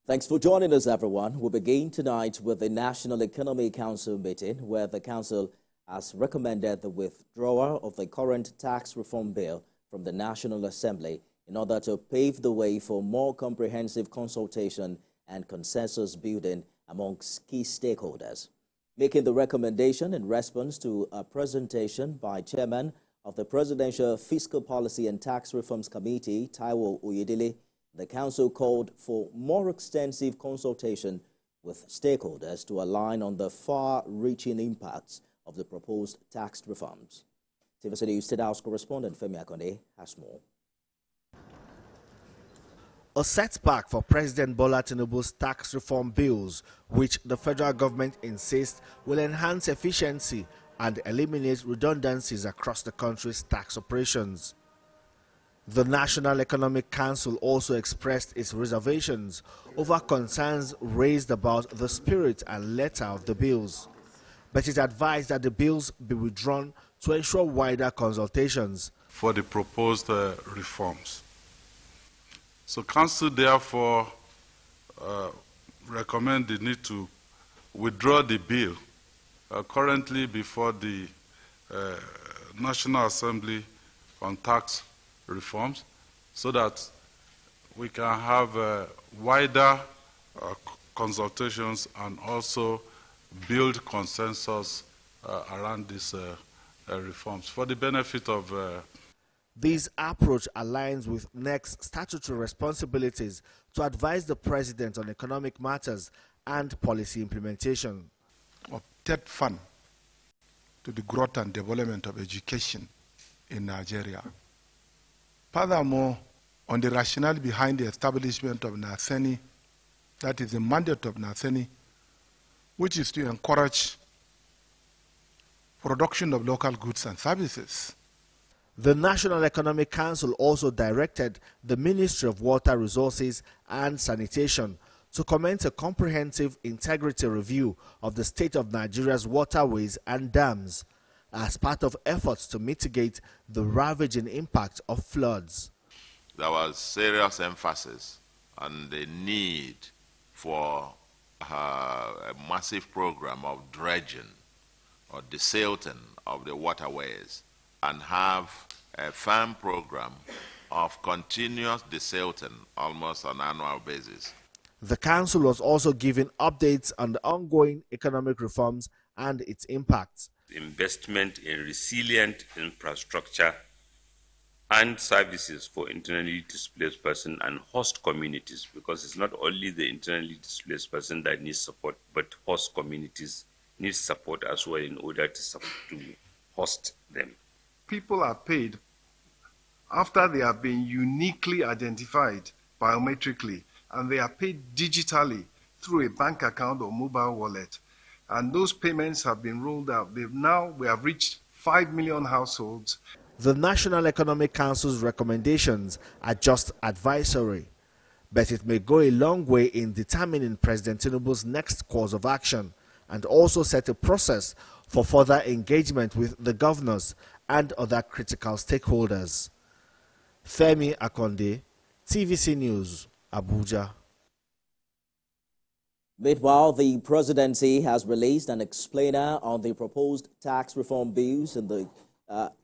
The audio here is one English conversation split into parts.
Thanks for joining us, everyone. We begin tonight with the National Economic Council meeting, where the Council has recommended the withdrawal of the current tax reform bill from the National Assembly in order to pave the way for more comprehensive consultation and consensus building amongst key stakeholders. Making the recommendation in response to a presentation by Chairman of the Presidential Fiscal Policy and Tax Reforms Committee, Taiwo Oyedele, the Council called for more extensive consultation with stakeholders to align on the far-reaching impacts of the proposed tax reforms. TVC News State House correspondent Femi Akonde has more. A setback for President Bola Tinubu's tax reform bills, which the federal government insists will enhance efficiency and eliminate redundancies across the country's tax operations. The National Economic Council also expressed its reservations over concerns raised about the spirit and letter of the bills, but it advised that the bills be withdrawn to ensure wider consultations for the proposed reforms. So Council therefore recommend the need to withdraw the bill currently before the National Assembly on tax reforms, so that we can have wider consultations and also build consensus around these reforms for the benefit of This approach aligns with NEC's statutory responsibilities to advise the President on economic matters and policy implementation. Opted fund to the growth and development of education in Nigeria. Furthermore, on the rationale behind the establishment of NASENI, that is the mandate of NASENI, which is to encourage production of local goods and services. The National Economic Council also directed the Ministry of Water Resources and Sanitation to commence a comprehensive integrity review of the state of Nigeria's waterways and dams as part of efforts to mitigate the ravaging impact of floods. There was serious emphasis on the need for a massive program of dredging or desilting of the waterways and have a firm program of continuous desilting almost on an annual basis. The Council was also given updates on the ongoing economic reforms and its impacts. Investment in resilient infrastructure and services for internally displaced persons and host communities, because it's not only the internally displaced person that needs support, but host communities need support as well in order to host them. People are paid after they have been uniquely identified biometrically, and they are paid digitally through a bank account or mobile wallet. And those payments have been rolled out. We have reached 5 million households. The National Economic Council's recommendations are just advisory, but it may go a long way in determining President Tinubu's next course of action and also set a process for further engagement with the governors and other critical stakeholders. Femi Akonde, TVC News, Abuja. Meanwhile, the presidency has released an explainer on the proposed tax reform bills.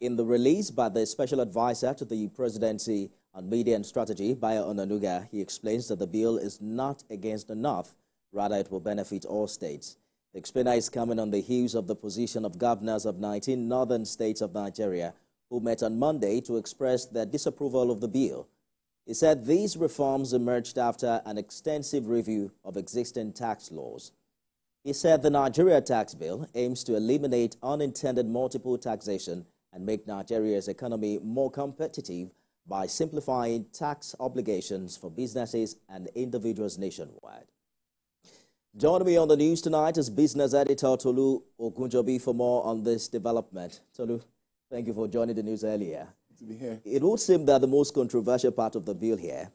In the release by the special advisor to the presidency on media and strategy, Bayo Onanuga, he explains that the bill is not against the North, rather it will benefit all states. The explainer is coming on the heels of the position of governors of 19 northern states of Nigeria who met on Monday to express their disapproval of the bill. He said these reforms emerged after an extensive review of existing tax laws. He said the Nigeria tax bill aims to eliminate unintended multiple taxation and make Nigeria's economy more competitive by simplifying tax obligations for businesses and individuals nationwide. Joining me on the news tonight is business editor Tolu Ogunjobi for more on this development. Tolu, thank you for joining the news earlier. To be here. It would seem that the most controversial part of the bill here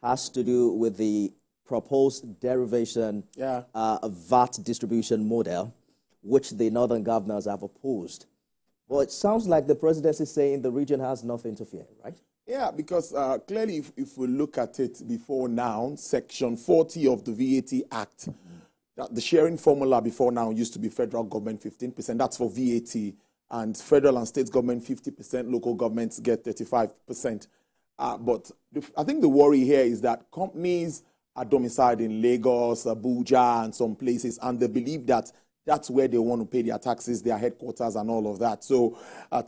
has to do with the proposed derivation VAT distribution model, which the northern governors have opposed. Well, it sounds like the presidency is saying the region has nothing to fear, right? Yeah, because clearly, if we look at it before now, Section 40 of the VAT Act, the sharing formula before now used to be federal government 15%. That's for VAT, and federal and state government 50%. Local governments get 35%. But I think the worry here is that companies are domiciled in Lagos, Abuja, and some places, and they believe that that's where they want to pay their taxes, their headquarters, and all of that. So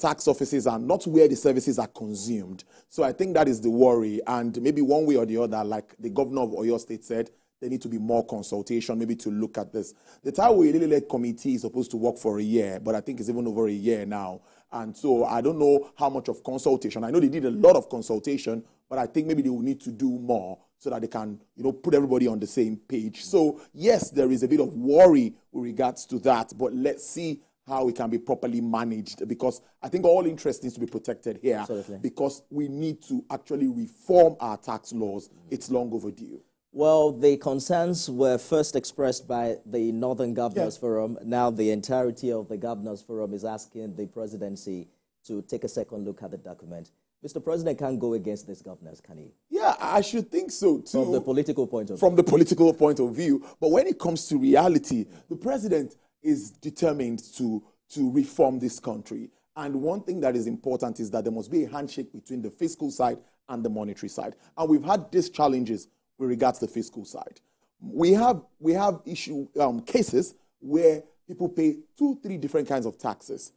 tax offices are not where the services are consumed. So I think that is the worry. And maybe one way or the other, like the governor of Oyo State said, there need to be more consultation, maybe to look at this. The Taiwo Elele committee is supposed to work for a year, but I think it's even over a year now. And so I don't know how much of consultation. I know they did a lot of consultation, but I think maybe they will need to do more so that they can, put everybody on the same page. So yes, there is a bit of worry with regards to that, but let's see how it can be properly managed, because I think all interest needs to be protected here. Absolutely. Because we need to actually reform our tax laws. It's long overdue. Well, the concerns were first expressed by the Northern Governors Forum. Now the entirety of the Governors Forum is asking the presidency to take a second look at the document. Mr. President can't go against these governors, can he? Yeah, I should think so too. From the political point of view. From the political point of view. But when it comes to reality, the president is determined to reform this country. And one thing that is important is that there must be a handshake between the fiscal side and the monetary side. And we've had these challenges with regards to the fiscal side. We have cases where people pay 2-3 different kinds of taxes,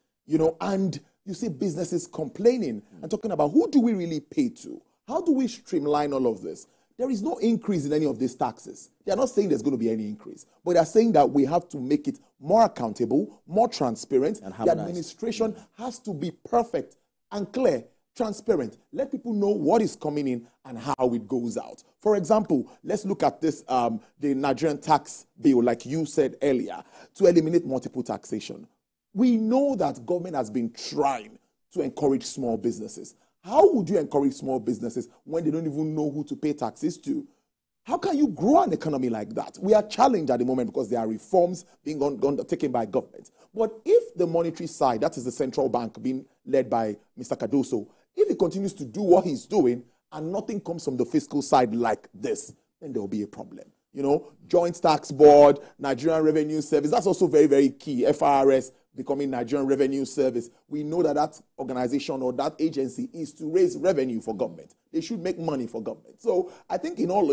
and you see businesses complaining and talking about who do we really pay to? How do we streamline all of this? There is no increase in any of these taxes. They are not saying there's going to be any increase, but they are saying that we have to make it more accountable, more transparent. And the administration has to be perfect and clear, transparent. Let people know what is coming in and how it goes out. For example, let's look at this, the Nigerian tax bill, like you said earlier, to eliminate multiple taxation. We know that government has been trying to encourage small businesses. How would you encourage small businesses when they don't even know who to pay taxes to? How can you grow an economy like that? We are challenged at the moment because there are reforms being undertaken by government. But if the monetary side, that is the central bank being led by Mr. Cardoso, if he continues to do what he's doing and nothing comes from the fiscal side like this, then there will be a problem. Joint Tax Board, Nigerian Revenue Service, that's also very, very key. FRS becoming Nigerian Revenue Service. We know that that organization or that agency is to raise revenue for government. They should make money for government. So I think in all,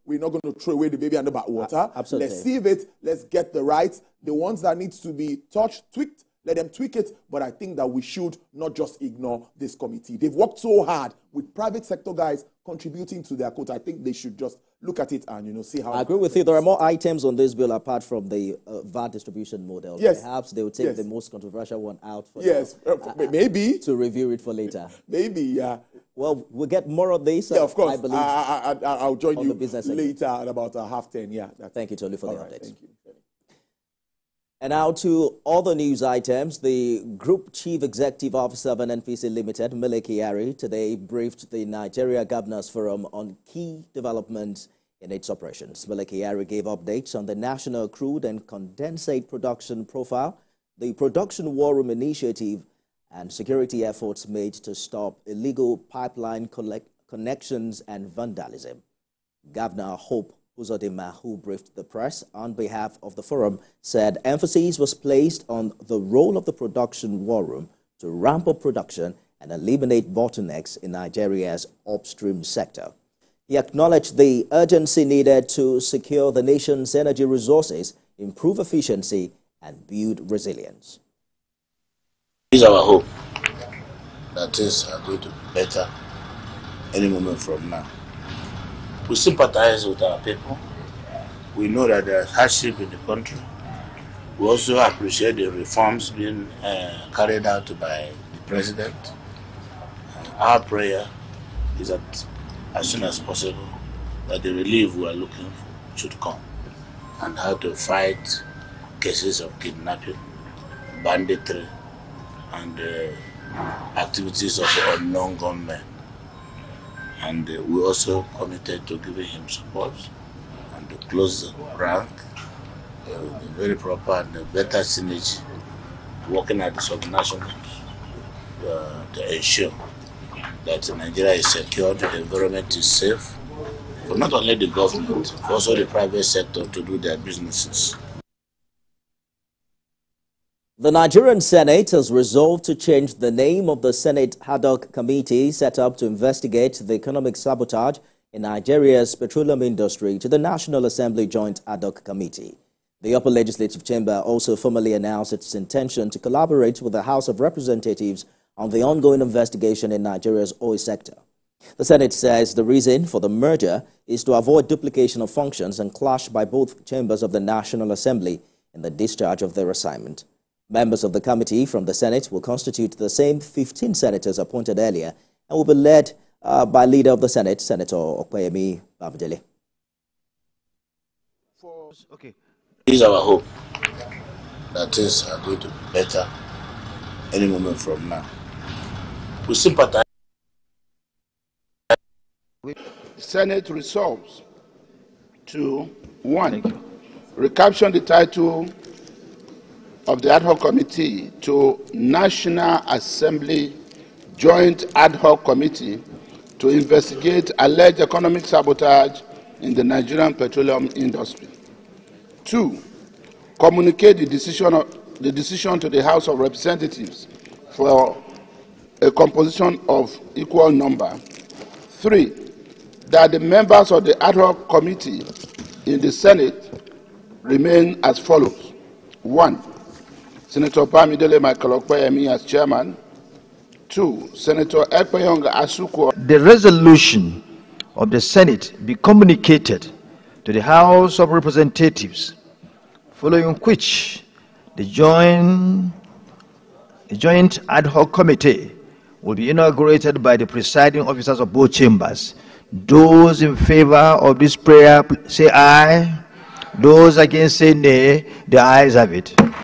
we're not going to throw away the baby under the water. Absolutely. Let's sieve it. Let's get the rights. The ones that needs to be touched, tweaked, let them tweak it. But I think that we should not just ignore this committee. They've worked so hard with private sector guys contributing to their quota. I think they should just look at it and, see how... I agree with you. There are more items on this bill apart from the VAT distribution model. Yes. Perhaps they will take the most controversial one out for maybe. To review it for later. Maybe, yeah. Well, we'll get more of this. Yeah, of course. I believe I'll join you later at about 9:30. Yeah. Thank you, Tolu, for the update. Thank you. And now to other news items. The Group Chief Executive Officer of NNPC Limited, Mele Kyari, today briefed the Nigeria Governors Forum on key developments in its operations. Mele Kyari gave updates on the national crude and condensate production profile, the production war room initiative, and security efforts made to stop illegal pipeline connections and vandalism. Governor Hope Uzodinma, who briefed the press on behalf of the forum, said emphasis was placed on the role of the production war room to ramp up production and eliminate bottlenecks in Nigeria's upstream sector. He acknowledged the urgency needed to secure the nation's energy resources, improve efficiency, and build resilience. It is our hope that things are going to be better any moment from now. We sympathize with our people. We know that there is hardship in the country. We also appreciate the reforms being carried out by the president. Our prayer is that as soon as possible, that the relief we are looking for should come, and how to fight cases of kidnapping, banditry, and activities of unknown gunmen. And we also committed to giving him support and to close the rank with a very proper and better synergy, working at the subnationals to ensure that Nigeria is secure, the environment is safe, for not only the government, but also the private sector to do their businesses. The Nigerian Senate has resolved to change the name of the Senate ad hoc committee set up to investigate the economic sabotage in Nigeria's petroleum industry to the National Assembly Joint Ad hoc Committee. The Upper Legislative Chamber also formally announced its intention to collaborate with the House of Representatives on the ongoing investigation in Nigeria's oil sector. The Senate says the reason for the merger is to avoid duplication of functions and clash by both chambers of the National Assembly in the discharge of their assignment. Members of the committee from the Senate will constitute the same 15 senators appointed earlier and will be led by Leader of the Senate, Senator Okoyemi Bamidele. It is our hope that things are going to be better any moment from now. We sympathize. The Senate resolves to, 1, recapture the title of the ad hoc committee to National Assembly Joint Ad hoc Committee to investigate alleged economic sabotage in the Nigerian petroleum industry. 2, communicate the decision to the House of Representatives for a composition of equal number. 3, that the members of the ad hoc committee in the Senate remain as follows. 1, Senator Bamidele Michael Okoyemi as chairman. 2, Senator Ekpeyong Asuku. The resolution of the Senate be communicated to the House of Representatives, following which the joint ad hoc committee will be inaugurated by the presiding officers of both chambers. Those in favor of this prayer say aye. Those against say nay. The ayes have it.